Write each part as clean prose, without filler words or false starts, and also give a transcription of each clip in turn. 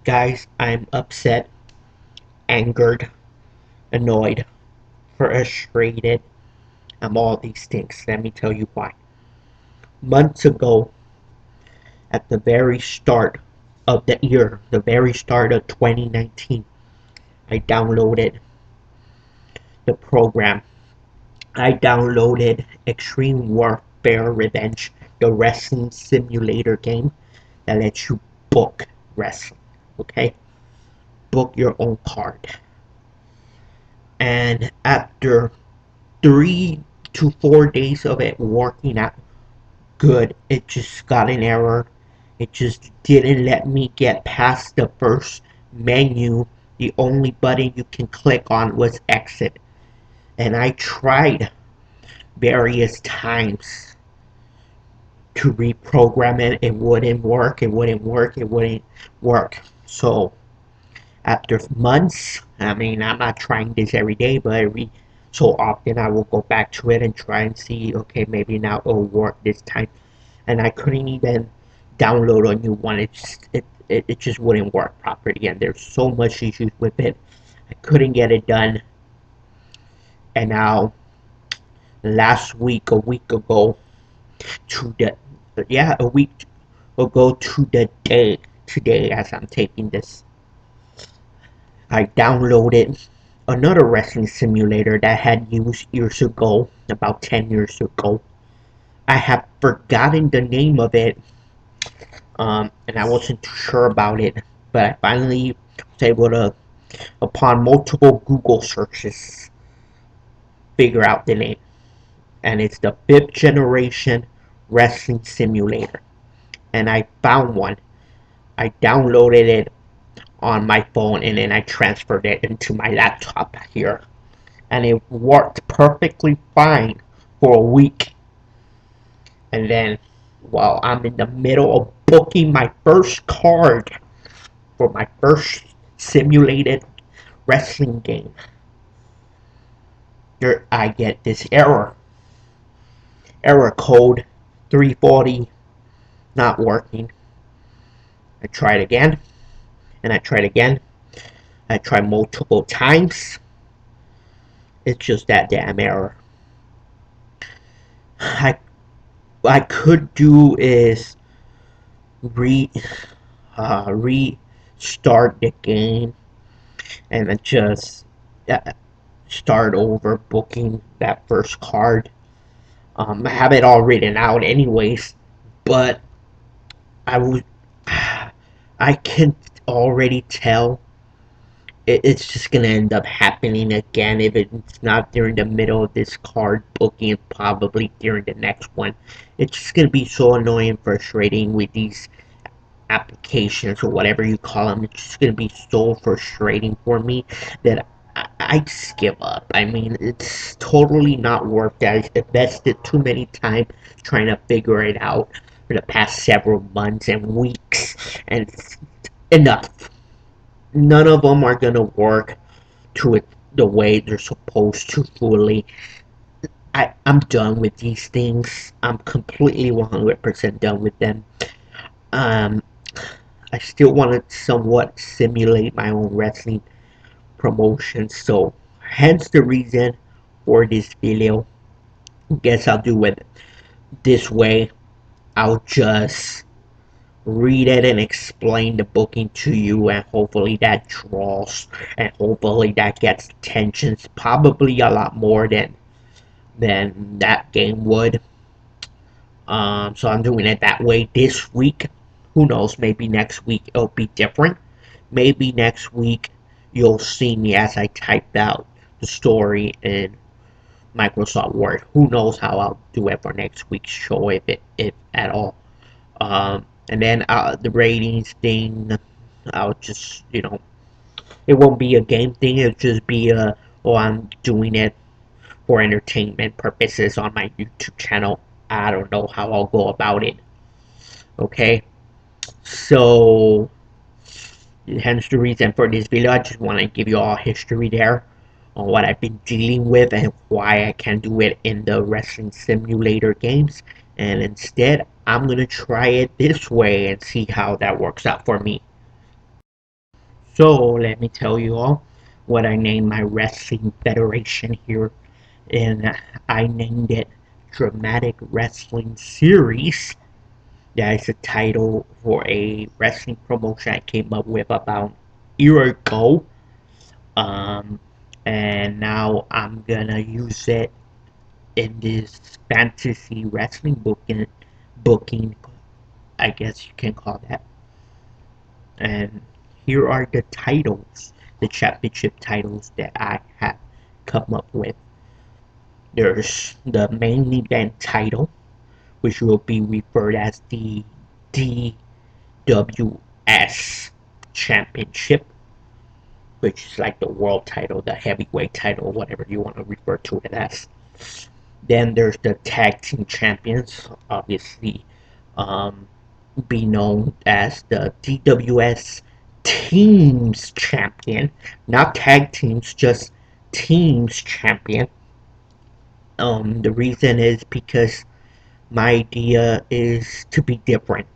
Guys, I'm upset, angered, annoyed, frustrated. I'm all these things. Let me tell you why. Months ago, at the very start of the year, the very start of 2019, I downloaded the program. I downloaded Extreme Warfare Revenge, the wrestling simulator game that lets you book wrestling. Okay? Book your own card. And after 3 to 4 days of it working out good, it just got an error. It just didn't let me get past the first menu. The only button you can click on was exit. And I tried various times to reprogram it. It wouldn't work. It wouldn't work. It wouldn't work. So after months, I mean, I'm not trying this every day, but every so often I will go back to it and try and see, okay, maybe now it'll work this time. And I couldn't even download a new one. It just wouldn't work properly, and there's so much issues with it. I couldn't get it done. And now, last week, a week ago, to the a week ago to the day today, as I'm taking this, I downloaded another wrestling simulator that I had used years ago, about 10 years ago. I have forgotten the name of it, and I wasn't too sure about it, but I finally was able to, upon multiple Google searches, figure out the name. And it's the 5th generation wrestling simulator. And I found one. I downloaded it on my phone and then I transferred it into my laptop here. And it worked perfectly fine for a week. And then, while I'm in the middle of booking my first card for my first simulated wrestling game, I get this error code 340 not working. I tried again, and I tried again. I tried multiple times. It's just that damn error. I I could do is re restart the game and then just start over booking that first card. I have it all written out anyways, but I would I can already tell it's just gonna end up happening again. If it's not during the middle of this card booking, probably during the next one. It's just gonna be so annoying and frustrating with these applications or whatever you call them. It's just gonna be so frustrating for me that I just give up. I mean, it's totally not worth it. I've invested too many time trying to figure it out for the past several months and weeks, and it's enough. None of them are gonna work to it the way they're supposed to fully. I'm done with these things. I'm completely 100% done with them. Um, I still want to somewhat simulate my own wrestling promotion, so hence the reason for this video. Guess I'll do it this way. I'll just read it and explain the booking to you, and hopefully that draws, and hopefully that gets attentions, probably a lot more than that game would. So I'm doing it that way this week. Who knows, maybe next week it'll be different. Maybe next week you'll see me as I typed out the story in Microsoft Word. Who knows how I'll do it for next week's show, if at all. And then the ratings thing, I'll just, it won't be a game thing. It'll just be oh, I'm doing it for entertainment purposes on my YouTube channel. I don't know how I'll go about it. Okay, so hence the reason for this video. I just want to give you all history there on what I've been dealing with and why I can't do it in the wrestling simulator games. And instead, I'm gonna try it this way and see how that works out for me. So let me tell you all what I named my wrestling federation here, and I named it Dramatic Wrestling Series. That is a title for a wrestling promotion I came up with about a year ago. Um, and now I'm gonna use it in this fantasy wrestling booking, I guess you can call that. And here are the titles, the championship titles that I have come up with. There's the main event title, which will be referred as the DWS Championship, which is like the world title, the heavyweight title, whatever you want to refer to it as. Then there's the tag team champions, obviously, um, be known as the DWS Teams Champion, not tag teams, just Teams Champion. The reason is because my idea is to be different.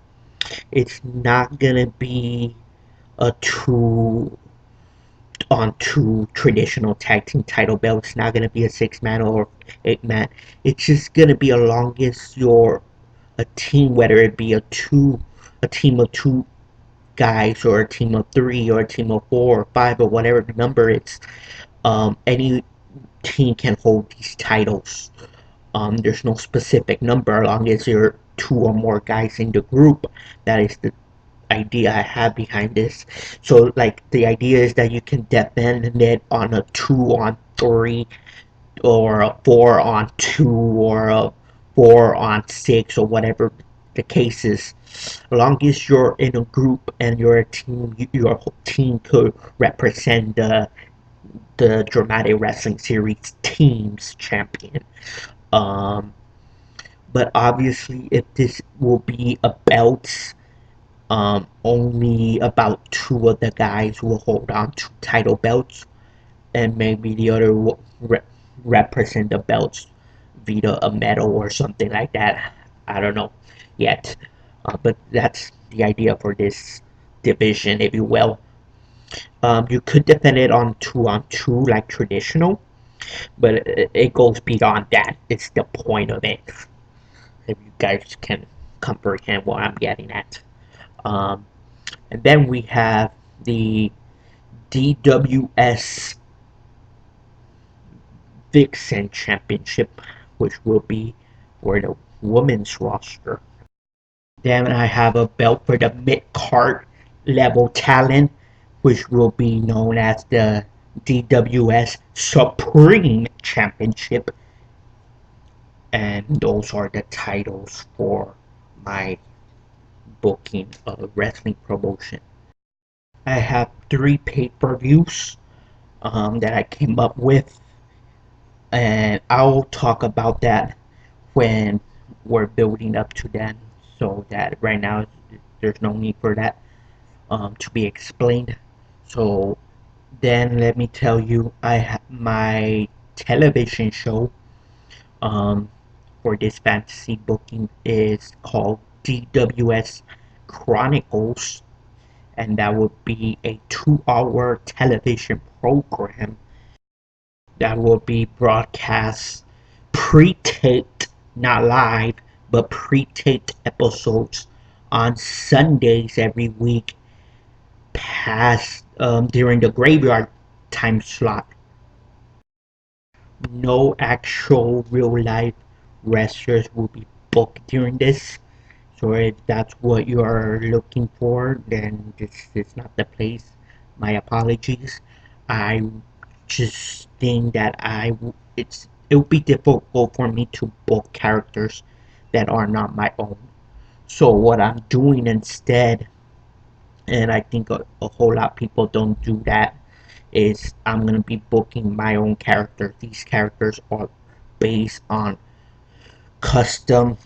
It's not gonna be a two traditional tag team title belts. It's not gonna be a 6 man or 8 man. It's just gonna be as long as you're a team, whether it be a team of two guys or a team of three or a team of four or five or whatever the number it's. Any team can hold these titles. There's no specific number as long as there are two or more guys in the group. That is the idea I have behind this. So like the idea is that you can defend it on a 2-on-3 or a 4-on-2 or a 4-on-6 or whatever the case is. As long as you're in a group and you're a team, your team could represent the Dramatic Wrestling Series Teams Champion. Um, but obviously, if this will be a belt, only about two of the guys will hold on to title belts, and maybe the other will represent the belts via a medal or something like that. I don't know yet, but that's the idea for this division, if you will. You could defend it on two like traditional, but it goes beyond that. It's the point of it. If you guys can comprehend what I'm getting at. Um, and then we have the DWS Vixen Championship, which will be for the women's roster. Then I have a belt for the mid card level talent, which will be known as the DWS Supreme Championship. And those are the titles for my booking of wrestling promotion. I have 3 pay-per-views that I came up with, and I'll talk about that when we're building up to that. So that right now there's no need for that to be explained. So then let me tell you, I have my television show um, for this fantasy booking is called DWS Chronicles, and that would be a 2-hour television program that will be broadcast pre-taped, not live, but pre-taped episodes on Sundays every week, past during the graveyard time slot. No actual real life wrestlers will be booked during this. So if that's what you are looking for, then this is not the place. My apologies. I just think that it would be difficult for me to book characters that are not my own. So what I'm doing instead, and I think a whole lot of people don't do that, is I'm gonna be booking my own characters. These characters are based on custom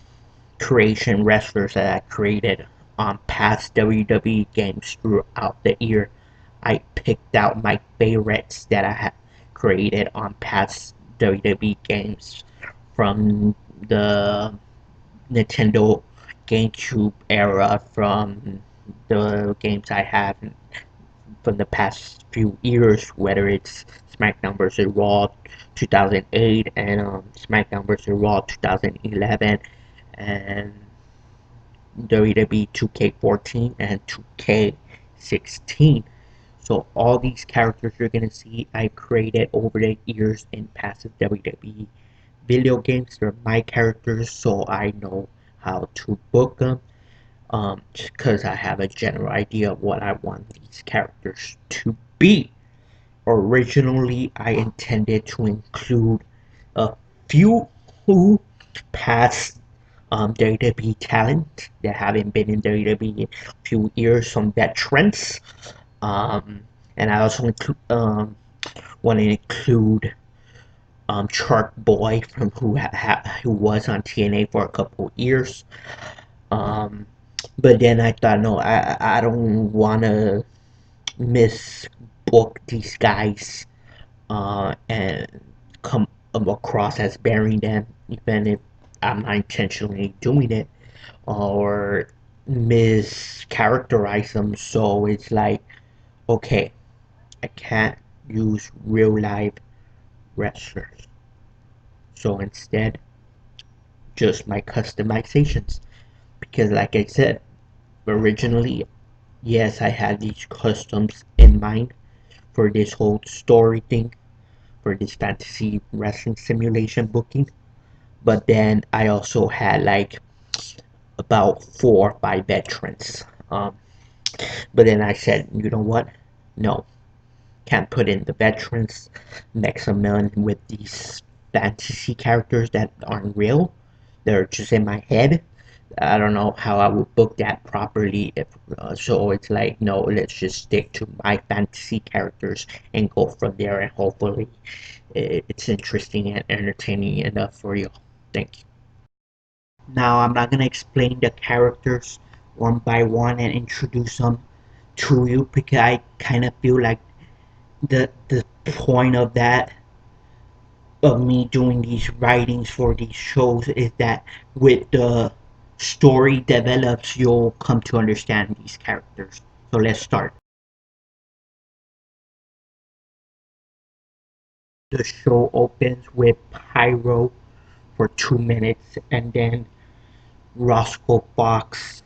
creation wrestlers that I created on past WWE games throughout the year. I picked out my favorites that I have created on past WWE games from the Nintendo GameCube era, from the games I have from the past few years, whether it's SmackDown vs. Raw 2008 and SmackDown vs. Raw 2011 and WWE 2K14 and 2K16. So all these characters you're gonna see I created over the years in past WWE video games. They're my characters, so I know how to book them. Because I have a general idea of what I want these characters to be. Originally, I intended to include a few who past WWE talent that haven't been in WWE in a few years, some veterans. Um, and I also want to include Shark Boy from who was on TNA for a couple years. Um, but then I thought, no, I don't want to misbook these guys and come across as burying them, even if I'm not intentionally doing it, or mischaracterize them. So it's like, okay, I can't use real life wrestlers. So instead, just my customizations. Because, like I said, originally, yes, I had these customs in mind for this whole story thing, for this fantasy wrestling simulation booking. But then I also had like about 4 or 5 veterans. But then I said, you know what? No, can't put in the veterans next to them with these fantasy characters that aren't real. They're just in my head. I don't know how I would book that properly. If so, it's like no, let's just stick to my fantasy characters and go from there. And hopefully, it's interesting and entertaining enough for you. Thank you. Now, I'm not gonna explain the characters one by one and introduce them to you because I kind of feel like the point of that of me doing these writings for these shows is that with the story develops, you'll come to understand these characters. So let's start. The show opens with Pyro for 2 minutes, and then Roscoe Fox.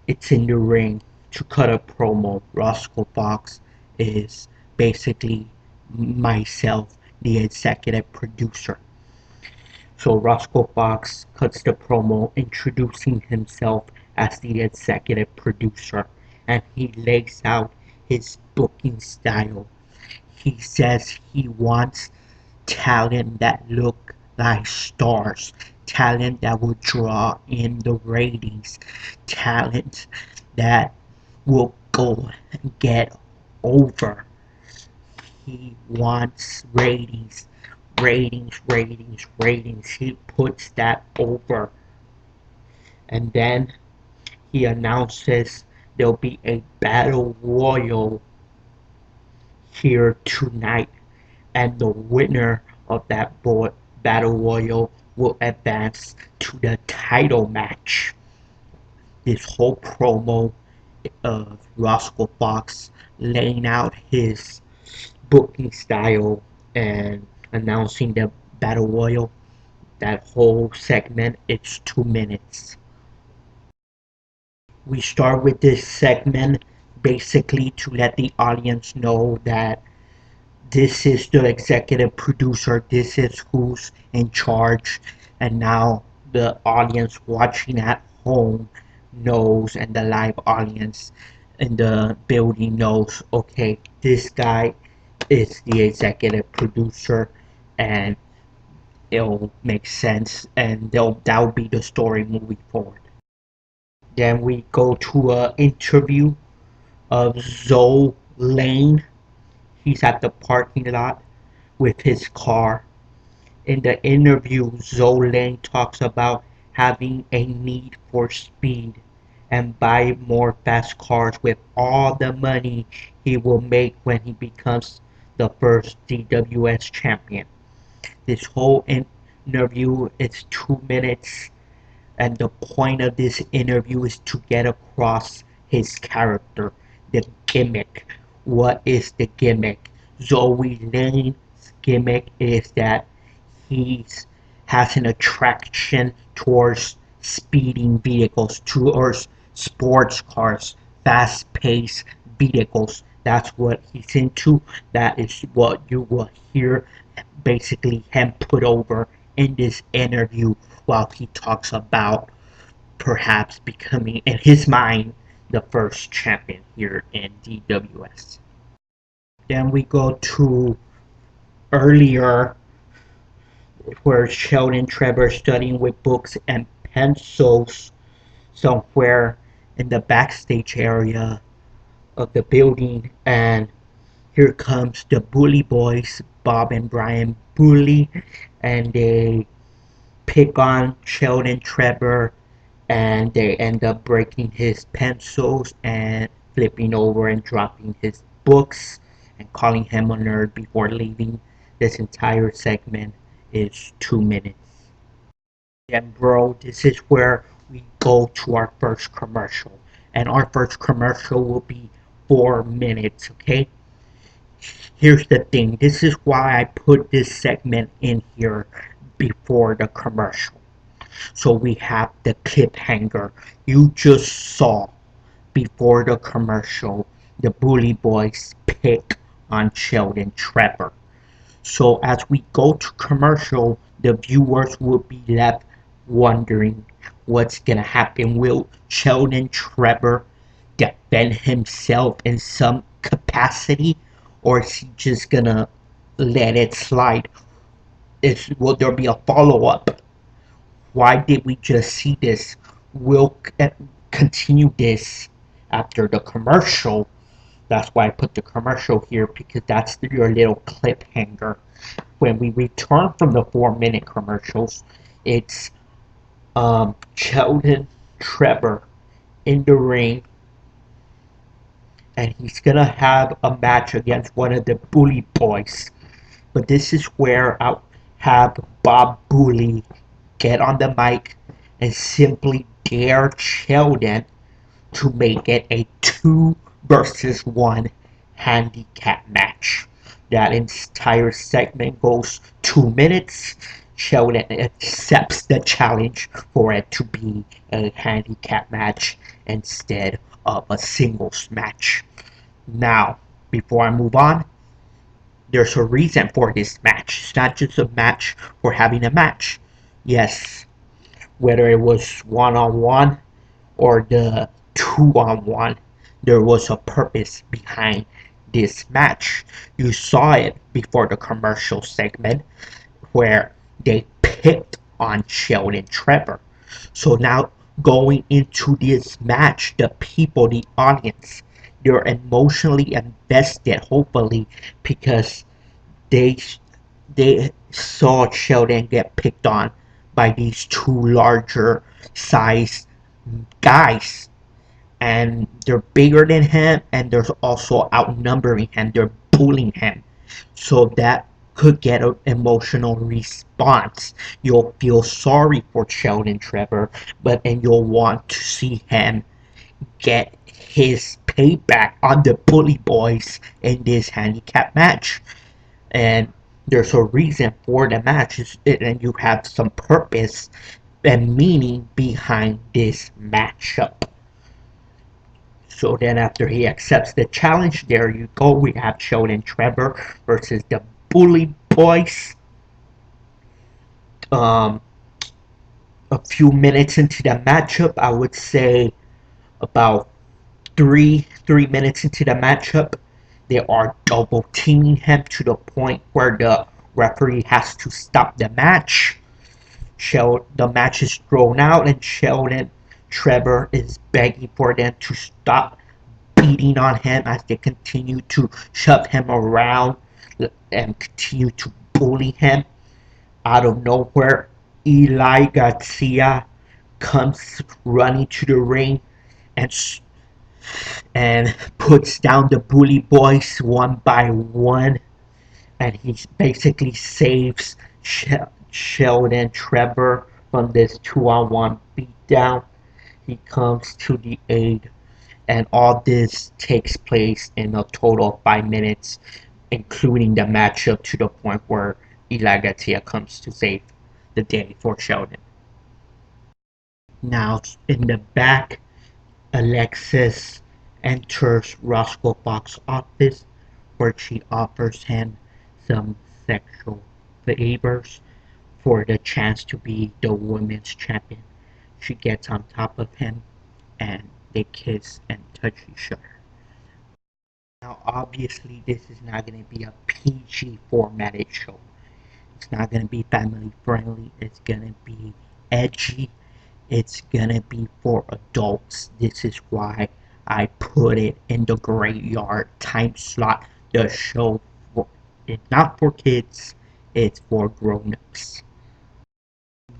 It's in the ring to cut a promo. Roscoe Fox is basically myself, the executive producer. So Roscoe Fox cuts the promo introducing himself as the executive producer, and he lays out his booking style. He says he wants talent that look like stars, talent that will draw in the ratings, talent that will go and get over. He wants ratings, ratings, ratings, ratings. He puts that over. And then he announces there'll be a battle royal here tonight. And the winner of that battle royal will advance to the title match. This whole promo of Roscoe Fox laying out his booking style and announcing the battle royal. That whole segment, it's 2 minutes. We start with this segment basically to let the audience know that this is the executive producer, this is who's in charge, and now the audience watching at home knows, and the live audience in the building knows, okay, this guy is the executive producer, and it'll make sense, and that'll be the story moving forward. Then we go to a interview of Zoe Lane. He's at the parking lot with his car. In the interview, Zoe Lane talks about having a need for speed and buy more fast cars with all the money he will make when he becomes the first DWS champion. This whole interview is 2 minutes, and the point of this interview is to get across his character, the gimmick, what is the gimmick? Zoe Lane's gimmick is that he's has an attraction towards speeding vehicles, towards sports cars, fast-paced vehicles. That's what he's into. That is what you will hear basically him put over in this interview while he talks about perhaps becoming, in his mind, the first champion here in DWS. Then we go to earlier where Sheldon Trevor studying with books and pencils somewhere in the backstage area of the building, and here comes the Bully Boys, Bob and Brian Bully, and they pick on Sheldon Trevor, and they end up breaking his pencils and flipping over and dropping his books and calling him a nerd before leaving. This entire segment is 2 minutes. And bro, this is where we go to our first commercial. And our first commercial will be 4 minutes, okay? Here's the thing. This is why I put this segment in here before the commercial. So we have the cliffhanger you just saw before the commercial. The Bully Boys pick on Sheldon Trevor. So as we go to commercial, the viewers will be left wondering what's gonna happen. Will Sheldon Trevor defend himself in some capacity, or is he just gonna let it slide? Will there be a follow up? Why did we just see this? We'll continue this after the commercial. That's why I put the commercial here, because that's your little cliffhanger. When we return from the 4 minute commercials, it's Sheldon Trevor in the ring, and he's gonna have a match against one of the Bully Boys. But this is where I'll have Bob Bully get on the mic and simply dare Sheldon to make it a 2 versus 1 handicap match. That entire segment goes 2 minutes. Sheldon accepts the challenge for it to be a handicap match instead of a singles match. Now, before I move on, there's a reason for this match. It's not just a match for having a match. Yes, whether it was one-on-one or the 2-on-1, there was a purpose behind this match. You saw it before the commercial segment where they picked on Sheldon Trevor. So now going into this match, the people, the audience, they're emotionally invested, hopefully, because they they saw Sheldon get picked on by these two larger size guys, and they're bigger than him, and they're also outnumbering him, they're bullying him. So that could get an emotional response. You'll feel sorry for Sheldon Trevor, and you'll want to see him get his payback on the Bully Boys in this handicap match. And there's a reason for the match, and you have some purpose and meaning behind this matchup. So then after he accepts the challenge, there you go. We have Sheldon Trevor versus the Bully Boys. Um, a few minutes into the matchup, I would say about three minutes into the matchup, they are double teaming him to the point where the referee has to stop the match. The match is thrown out, and Sheldon Trevor is begging for them to stop beating on him as they continue to shove him around and continue to bully him. Out of nowhere, Eli Garcia comes running to the ring and puts down the Bully Boys one by one, and he basically saves Sheldon Trevor from this 2-on-1 beatdown. He comes to the aid, And all this takes place in a total of 5 minutes, including the matchup to the point where Eli Garcia comes to save the day for Sheldon. Now, in the back, Alexis enters Roscoe Fox's office where she offers him some sexual favors for the chance to be the women's champion. She gets on top of him and they kiss and touch each other. Now, obviously, this is not going to be a PG formatted show. It's not going to be family friendly. It's going to be edgy. It's going to be for adults. This is why I put it in the graveyard time slot. The show, it's not for kids, it's for grown-ups.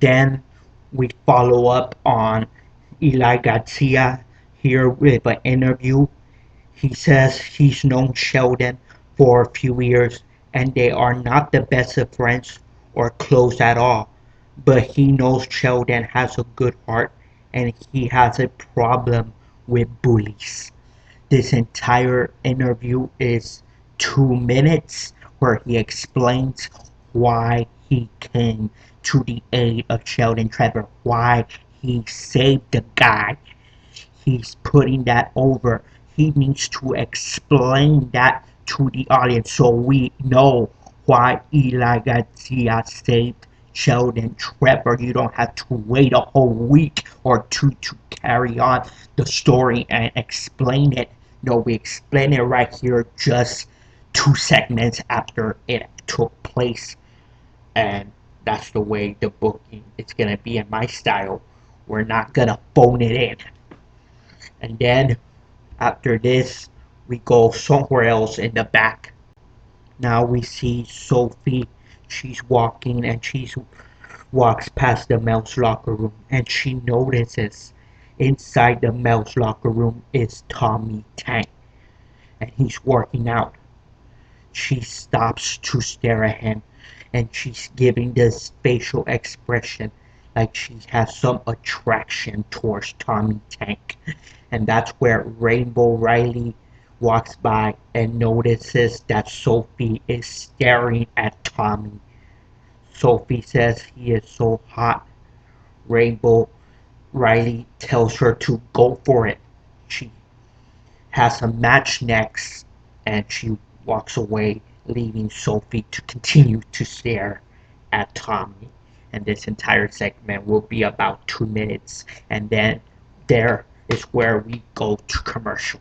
Then we follow up on Eli Garcia here with an interview. He says he's known Sheldon for a few years and they are not the best of friends or close at all. But he knows Sheldon has a good heart and he has a problem with bullies. This entire interview is 2 minutes where he explains why he came to the aid of Sheldon Trevor, why he saved the guy. He's putting that over. He needs to explain that to the audience so we know why Eli Garcia saved Sheldon Trevor. You don't have to wait a whole week or two to carry on the story and explain it. No, we explain it right here just 2 segments after it took place. And that's the way the booking is going to be in my style. We're not going to phone it in. And then after this, we go somewhere else in the back. Now we see Sophie. She's walking and she walks past the men's locker room and she notices inside the men's locker room is Tommy Tank and he's working out. She stops to stare at him and she's giving this facial expression like she has some attraction towards Tommy Tank. And that's where Rainbow Riley walks by and notices that Sophie is staring at Tommy. Sophie says he is so hot. Rainbow Riley tells her to go for it. She has a match next and she walks away, leaving Sophie to continue to stare at Tommy. And this entire segment will be about 2 minutes. And then there is where we go to commercial.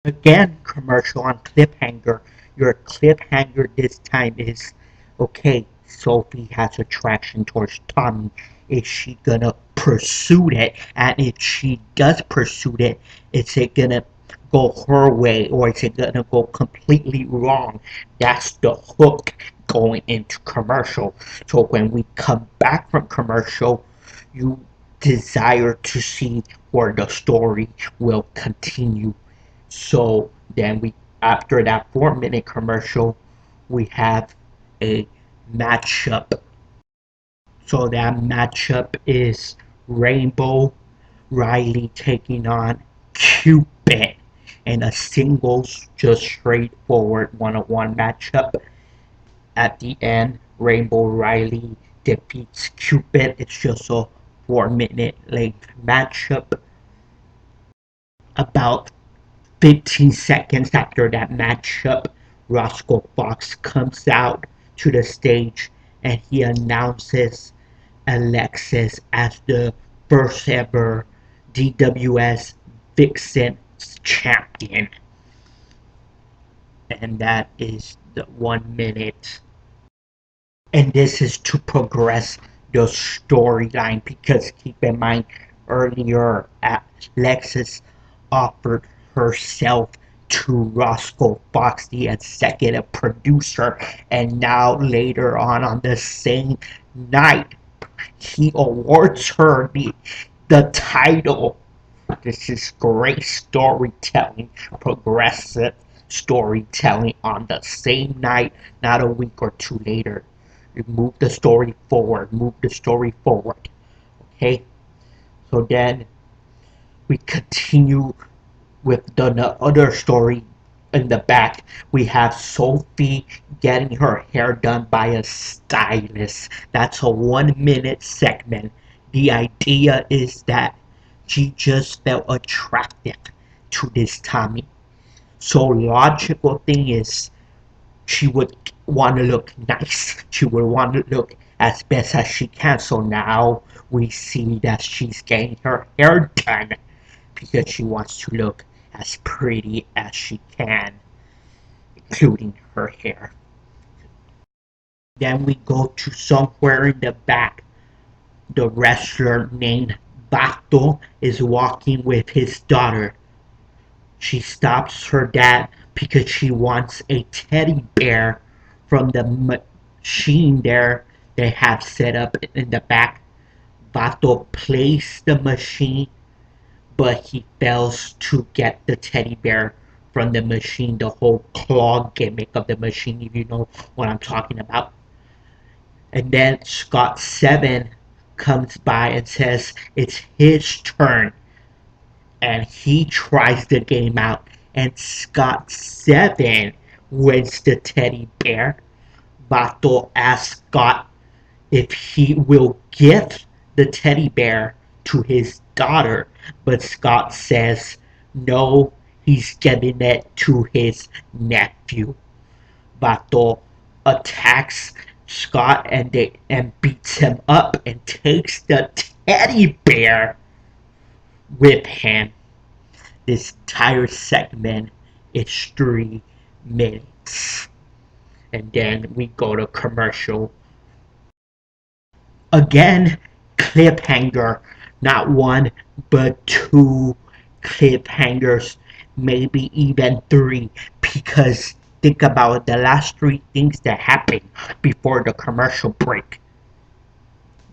Again, commercial on cliffhanger. Your cliffhanger this time is okay, Sophie has attraction towards Tommy. Is she gonna pursue it? And if she does pursue it, is it gonna go her way or is it gonna go completely wrong? That's the hook going into commercial. So when we come back from commercial, you desire to see where the story will continue. So then we, after that 4 minute commercial, we have a matchup. So that matchup is Rainbow Riley taking on Cupid in a singles, just straightforward one-on-one matchup. At the end, Rainbow Riley defeats Cupid. It's just a 4 minute length matchup. About 15 seconds after that matchup, Roscoe Fox comes out to the stage and he announces Alexis as the first ever DWS Vixen champion. And that is the 1 minute. And this is to progress the storyline because keep in mind earlier Alexis offered herself to Roscoe Fox, the executive producer, and now later on the same night, he awards her the title. This is great storytelling, progressive storytelling on the same night, not a week or two later. You move the story forward, move the story forward. Okay? So then We continue with the other story in the back. We have Sophie getting her hair done by a stylist. That's a 1 minute segment. The idea is that she just felt attracted to this Tommy. So logical thing is she would want to look nice. She would want to look as best as she can. So now we see that she's getting her hair done because she wants to look as pretty as she can, including her hair. Then we go to somewhere in the back. The wrestler named Bato is walking with his daughter. She stops her dad because she wants a teddy bear from the machine there they have set up in the back. Bato plays the machine, but he fails to get the teddy bear from the machine, the whole claw gimmick of the machine, if you know what I'm talking about. And then Scott Seven comes by and says it's his turn, and he tries the game out, and Scott Seven wins the teddy bear. Bato asks Scott if he will give the teddy bear to his daughter, but Scott says no, he's giving it to his nephew. Bato attacks Scott and beats him up and takes the teddy bear with him. This entire segment is 3 minutes. And then we go to commercial. Again, cliffhanger. Not one, but two cliffhangers. Maybe even three. Because think about the last three things that happened before the commercial break.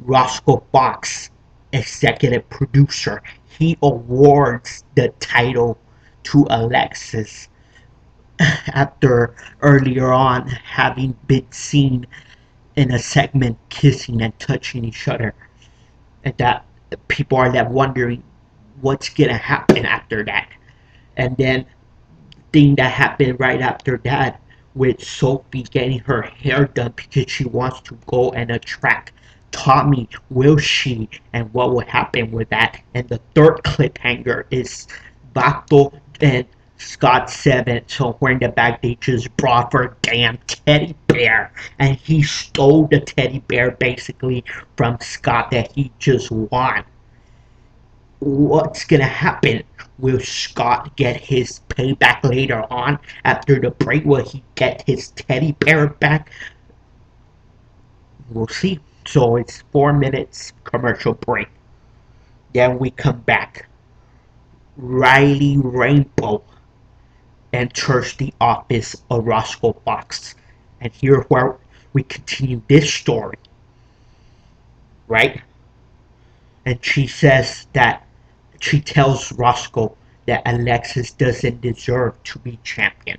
Roscoe Fox, executive producer, he awards the title to Alexis after earlier on having been seen in a segment kissing and touching each other. And that people are left wondering what's gonna happen after that. And then thing that happened right after that with Sophie getting her hair done because she wants to go and attract Tommy. Will she? And what will happen with that? And the third cliffhanger is Bato and Scott Seven. So where in the back they just brought for a damn teddy bear, and he stole the teddy bear basically from Scott that he just won. What's gonna happen? Will Scott get his payback later on after the break? Will he get his teddy bear back? We'll see. So it's 4 minutes commercial break. Then we come back. Riley Rainbow enters the office of Roscoe Fox. And here where we continue this story. Right? And she tells Roscoe that Alexis doesn't deserve to be champion.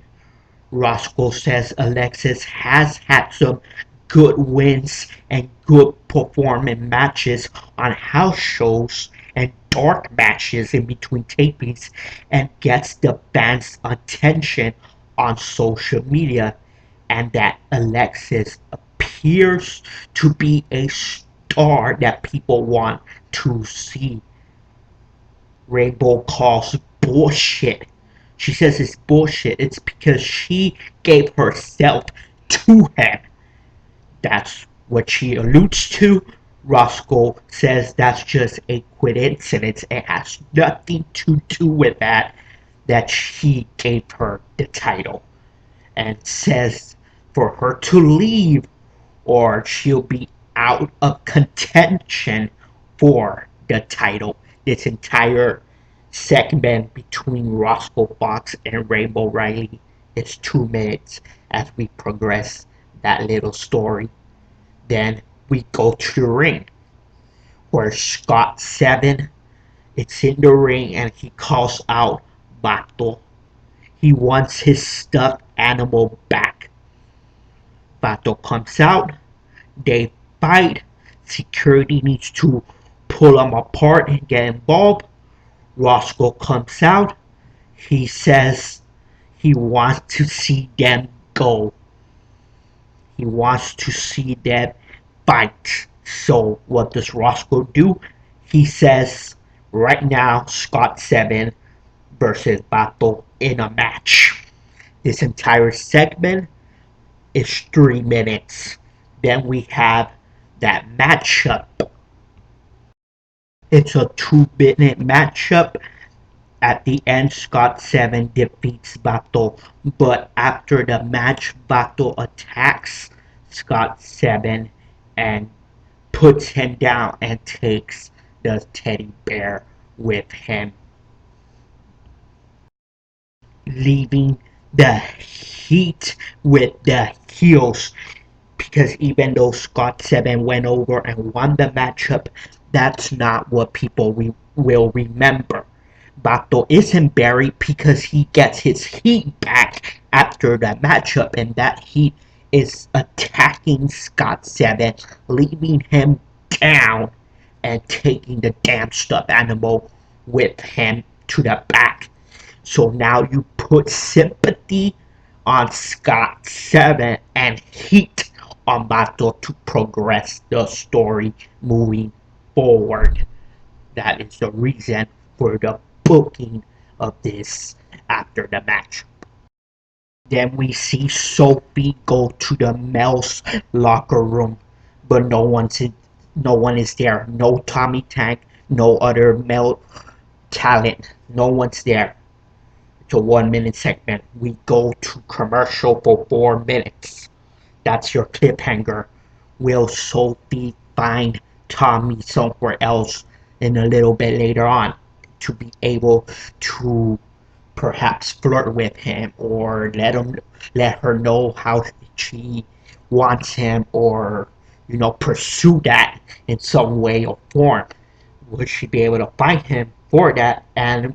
Roscoe says Alexis has had some good wins and good performing matches on house shows and dark matches in between tapings and gets the fans' attention on social media, and that Alexis appears to be a star that people want to see. Rainbow calls bullshit. She says it's bullshit. It's because she gave herself to him. That's what she alludes to. Roscoe says that's just a coincidence. It has nothing to do with that she gave her the title. And says for her to leave or she'll be out of contention for the title. This entire segment between Roscoe Fox and Rainbow Riley is 2 minutes as we progress that little story. Then we go to the ring where Scott Seven it's in the ring and he calls out Bato. He wants his stuffed animal back. Bato comes out. They fight. Security needs to pull them apart and get involved. Roscoe comes out. He says he wants to see them go. He wants to see them fight. So what does Roscoe do? He says right now Scott 7 versus Battle in a match. This entire segment is 3 minutes. Then we have that matchup. It's a 2 minute matchup. At the end, Scott 7 defeats Bato, but after the match, Bato attacks Scott 7 and puts him down and takes the teddy bear with him, leaving the Heat with the heels. Because even though Scott 7 went over and won the matchup, that's not what people will remember. Bato isn't buried because he gets his heat back after the matchup, and that heat is attacking Scott 7, leaving him down and taking the damn stuffed animal with him to the back. So now you put sympathy on Scott 7 and heat on Bato to progress the story moving forward. That is the reason for the booking of this after the match. Then we see Sophie go to the male's locker room, but no one is there. No Tommy Tank, no other male talent. No one's there. It's a 1 minute segment. We go to commercial for 4 minutes. That's your cliffhanger. Will Sophie find Tommy somewhere else in a little bit later on to be able to perhaps flirt with him or let her know how she wants him or pursue that in some way or form? Would she be able to find him for that? And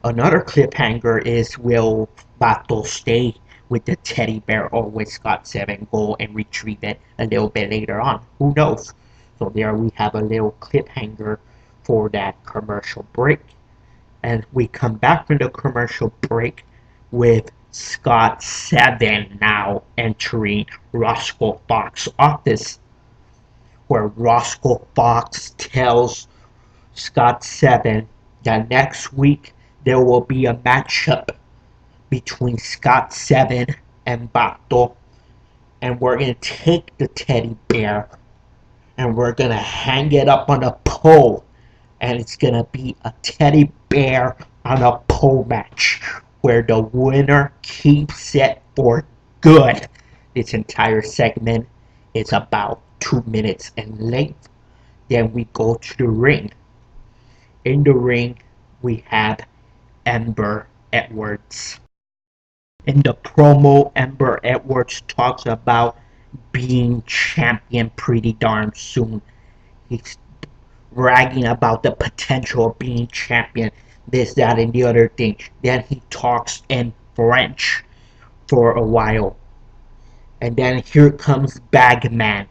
another cliffhanger is, will Bato stay with the teddy bear or with Scott 7 go and retrieve it a little bit later on? Who knows? So there we have a little cliffhanger for that commercial break. And we come back from the commercial break with Scott 7 now entering Roscoe Fox's office, where Roscoe Fox tells Scott 7 that next week there will be a matchup between Scott 7 and Bato, and we're going to take the teddy bear and we're going to hang it up on a pole, and it's going to be a teddy bear on a pole match where the winner keeps it for good. This entire segment is about 2 minutes in length. Then we go to the ring. In the ring, we have Amber Edwards. In the promo, Amber Edwards talks about being champion pretty darn soon. He's bragging about the potential of being champion, this, that, and the other thing. Then he talks in French for a while. And then here comes Bagman.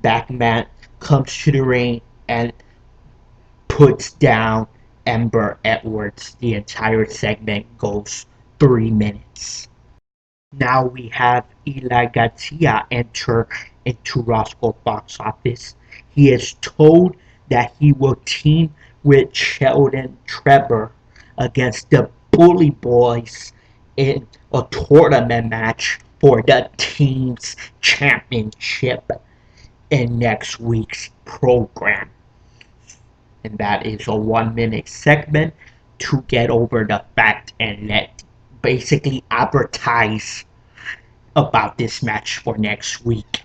Bagman comes to the ring and puts down Amber Edwards. The entire segment goes 3 minutes. Now we have Eli Garcia enter into Roscoe Fox office. He is told that he will team with Sheldon Trevor against the Bully Boys in a tournament match for the team's championship in next week's program. And that is a 1 minute segment to get over the fact and let basically advertise about this match for next week.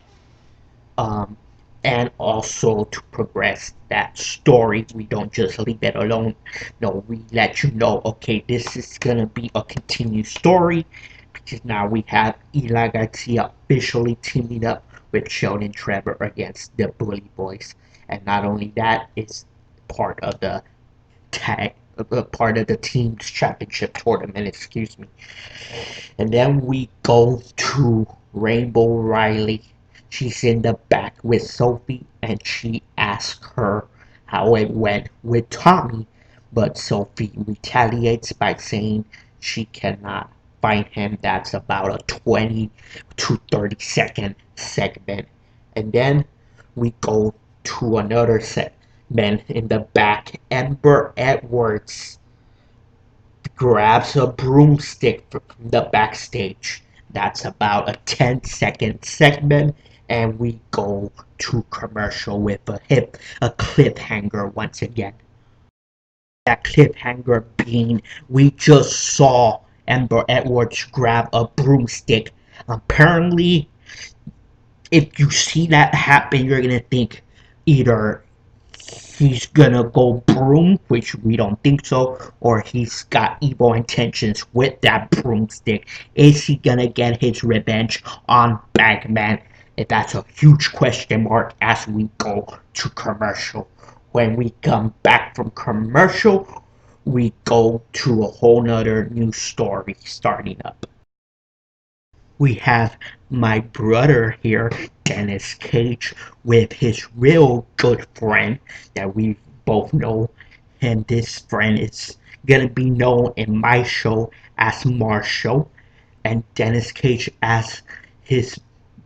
Um, and also to progress that story. We don't just leave it alone. No, we let you know, okay, this is gonna be a continued story, because now we have Eli Garcia officially teaming up with Sheldon Trevor against the Bully Boys. And not only that, it's part of the part of the team's championship tournament, excuse me. And then we go to Rainbow Riley. She's in the back with Sophie, and she asks her how it went with Tommy. but Sophie retaliates by saying she cannot find him. That's about a 20 to 30-second segment. And then we go to another segment in the back. Amber Edwards grabs a broomstick from the backstage. That's about a 10-second segment, and we go to commercial with a cliffhanger once again. That cliffhanger being we just saw Amber Edwards grab a broomstick. Apparently, if you see that happen, you're gonna think either he's gonna go broom, which we don't think so, or he's got evil intentions with that broomstick. Is he gonna get his revenge on Bagman? And that's a huge question mark as we go to commercial. When we come back from commercial, we go to a whole nother new story starting up. We have my brother here, Dennis Cage, with his real good friend that we both know. And this friend is gonna be known in my show as Marshall. And Dennis Cage asks his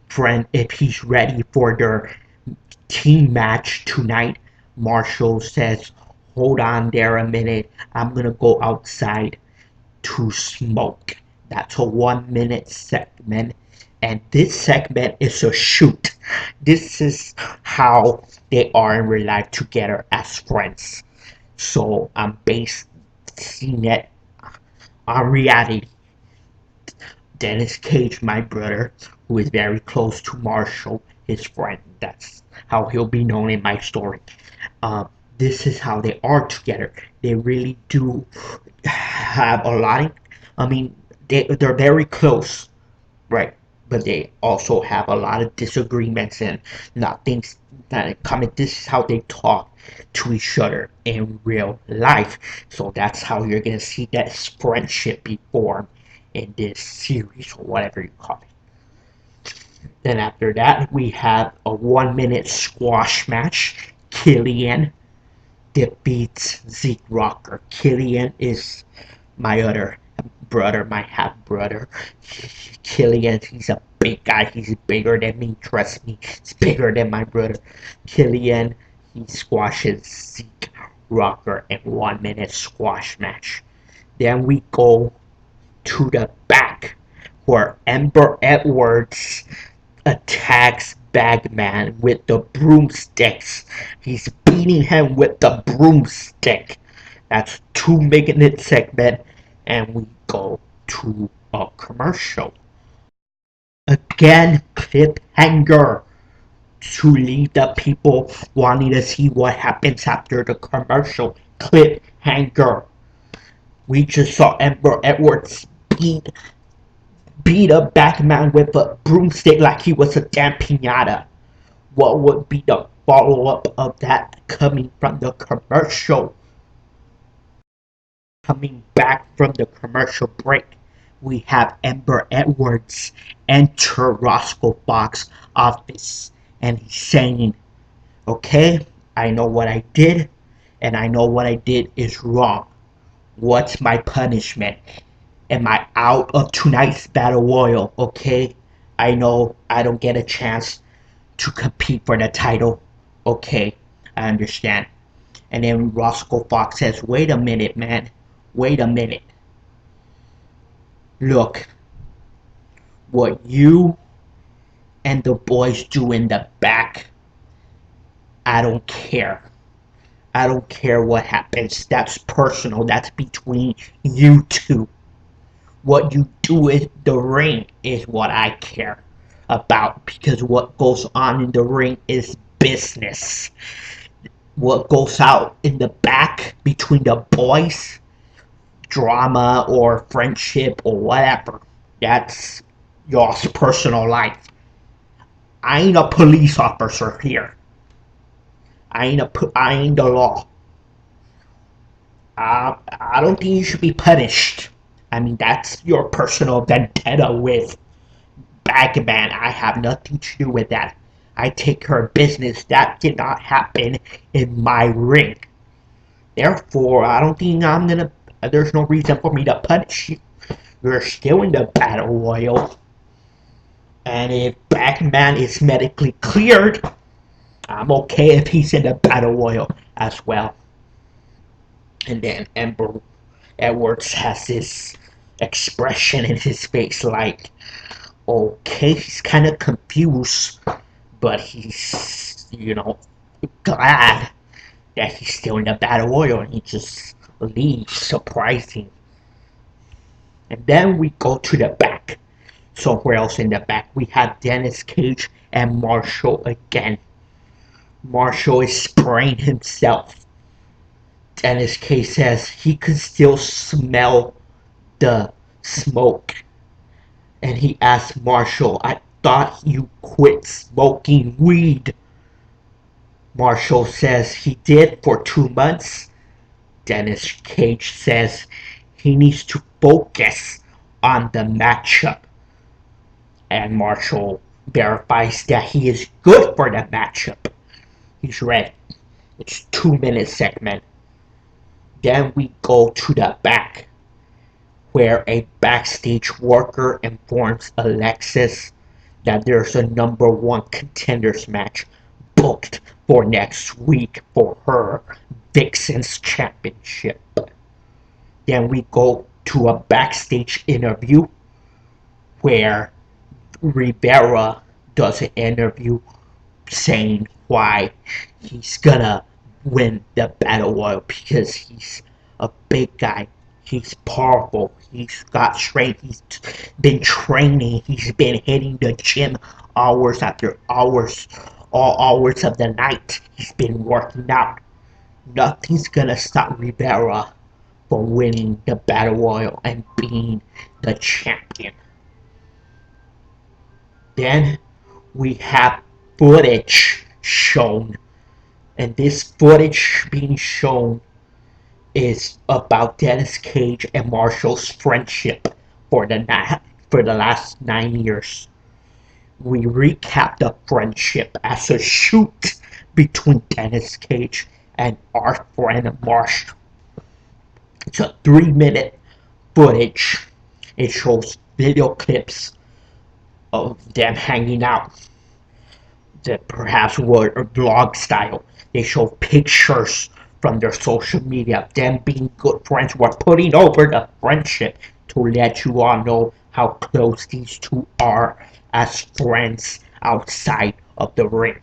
friend if he's ready for their team match tonight. Marshall says, hold on there a minute. I'm gonna go outside to smoke. That's a 1 minute segment. And this segment is a shoot. This is how they are in real life together as friends. So I'm basing it on reality. Dennis Cage, my brother, who is very close to Marshall, his friend. That's how he'll be known in my story. Uh, this is how they are together. They really do have a lot of, I mean, they're very close, right? But they also have a lot of disagreements and not things that come in. This is how they talk to each other in real life. So that's how you're gonna see that friendship be formed in this series or whatever you call it. Then after that, we have a 1 minute squash match. Killian defeats Zeke Rocker. Killian is my other brother, my half brother. Killian, he's a big guy. He's bigger than me. Trust me, he's bigger than my brother. Killian, he squashes Zeke Rocker in 1 minute squash match. Then we go to the back where Amber Edwards attacks Bagman with the broomsticks. He's beating him with the broomstick. That's 2 minute segment, and we go to a commercial. Again, cliffhanger to leave the people wanting to see what happens after the commercial. Cliffhanger. We just saw Amber Edwards beat a Batman with a broomstick like he was a damn pinata. What would be the follow-up of that coming from the commercial? Coming back from the commercial break, we have Amber Edwards enter Roscoe Fox's office, and he's saying, okay, I know what I did, and I know what I did is wrong. What's my punishment? Am I out of tonight's battle royal? Okay, I know I don't get a chance to compete for the title. Okay, I understand. And then Roscoe Fox says, wait a minute, man. Wait a minute. Look, what you and the boys do in the back, I don't care. I don't care what happens. That's personal. That's between you two. What you do in the ring is what I care about, because what goes on in the ring is business. What goes out in the back between the boys, drama or friendship or whatever, that's y'all's personal life. I ain't a police officer here. I ain't the law. I don't think you should be punished. I mean, that's your personal vendetta with Bagman. I have nothing to do with that. I take care of business. That did not happen in my ring. Therefore, I don't think I'm gonna. There's no reason for me to punish you. You're still in the battle royal, and if Batman is medically cleared, I'm okay if he's in the battle royal as well. And then Ember Edwards has this expression in his face like, okay, he's kind of confused, but he's, glad that he's still in the battle royal, and he just leaves, surprising. And then we go to the back. Somewhere else in the back, we have Dennis Cage and Marshall again. Marshall is spraying himself. Dennis Cage says he could still smell the smoke. And he asks Marshall, I thought you quit smoking weed. Marshall says he did for 2 months. Dennis Cage says he needs to focus on the matchup. And Marshall verifies that he is good for the matchup. He's ready. It's 2 minute segment. Then we go to the back, where a backstage worker informs Alexis that there's a number one contenders match booked for next week for her Vixen's Championship. Then we go to a backstage interview where Rivera does an interview saying why he's gonna win the battle royal because he's a big guy. He's powerful. He's got strength. He's been training. He's been hitting the gym hours after hours, all hours of the night. He's been working out. Nothing's gonna stop Rivera from winning the battle royal and being the champion. Then we have footage shown, and this footage being shown is about Dennis Cage and Marshall's friendship for the last 9 years. We recap the friendship as a shoot between Dennis Cage and our friend Marshall. It's a 3 minute footage. It shows video clips of them hanging out that perhaps were blog style. They show pictures from their social media, them being good friends. We're putting over the friendship to let you all know how close these two are as friends outside of the ring.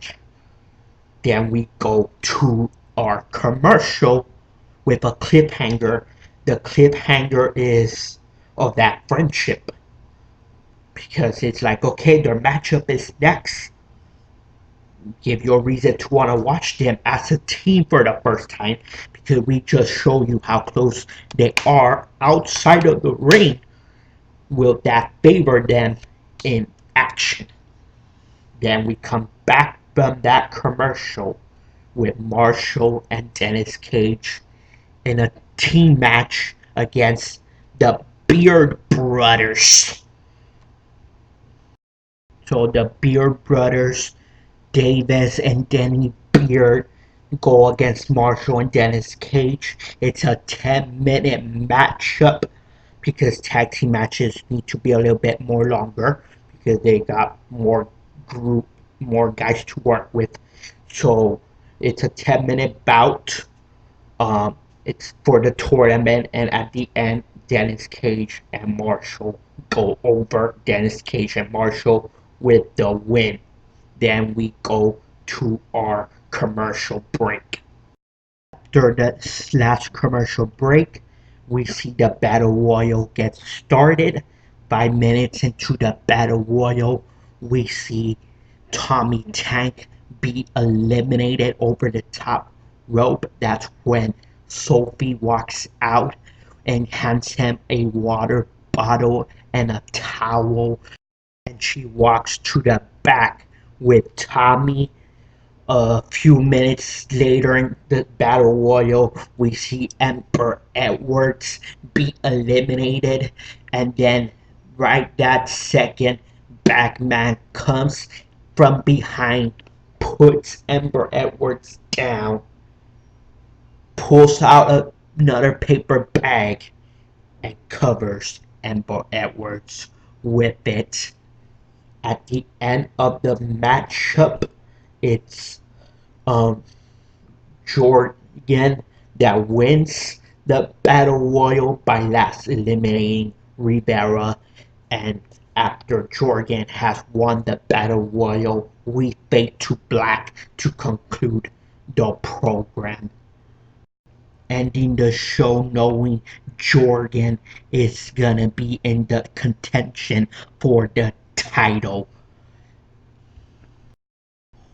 Then we go to our commercial with a cliffhanger. The cliffhanger is of that friendship because it's like, okay, their matchup is next. Give you a reason to want to watch them as a team for the first time because we just show you how close they are outside of the ring. Will that favor them in action? Then we come back from that commercial with Marshall and Dennis Cage in a team match against the Beard Brothers. So the Beard Brothers, Davis and Danny Beard, go against Marshall and Dennis Cage. It's a 10-minute matchup because tag team matches need to be a little bit more longer because they got more guys to work with. So it's a 10-minute bout. It's for the tournament, and at the end, Dennis Cage and Marshall go over. Dennis Cage and Marshall with the win. Then we go to our commercial break. After the last commercial break, we see the Battle Royal get started. 5 minutes into the Battle Royal, we see Tommy Tank be eliminated over the top rope. That's when Sophie walks out and hands him a water bottle and a towel, and she walks to the back with Tommy. A few minutes later in the battle royal, we see Emperor Edwards be eliminated, and then right that second, Batman comes from behind, puts Emperor Edwards down. pulls out another paper bag and covers Amber Edwards with it. At the end of the matchup, it's um, Jordan that wins the Battle Royal by last eliminating Rivera. And after Jordan has won the Battle Royal, we fade to black to conclude the program, ending the show knowing Jordan is gonna be in the contention for the title.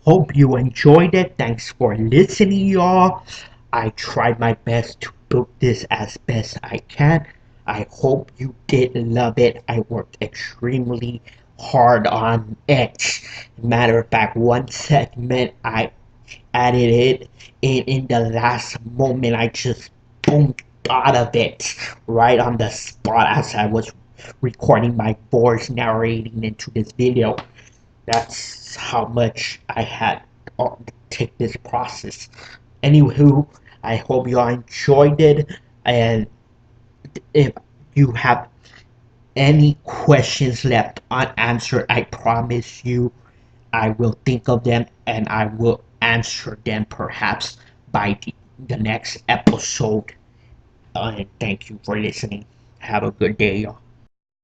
Hope you enjoyed it. Thanks for listening, y'all. I tried my best to book this as best I can. I hope you did love it. I worked extremely hard on it. Matter of fact, one segment I added it in the last moment. I just boom thought of it right on the spot as I was recording my voice narrating into this video. That's how much I had to take this process. Anywho, I hope you all enjoyed it, and if you have any questions left unanswered, I promise you I will think of them and I will answer them perhaps by the next episode. And thank you for listening. Have a good day, y'all.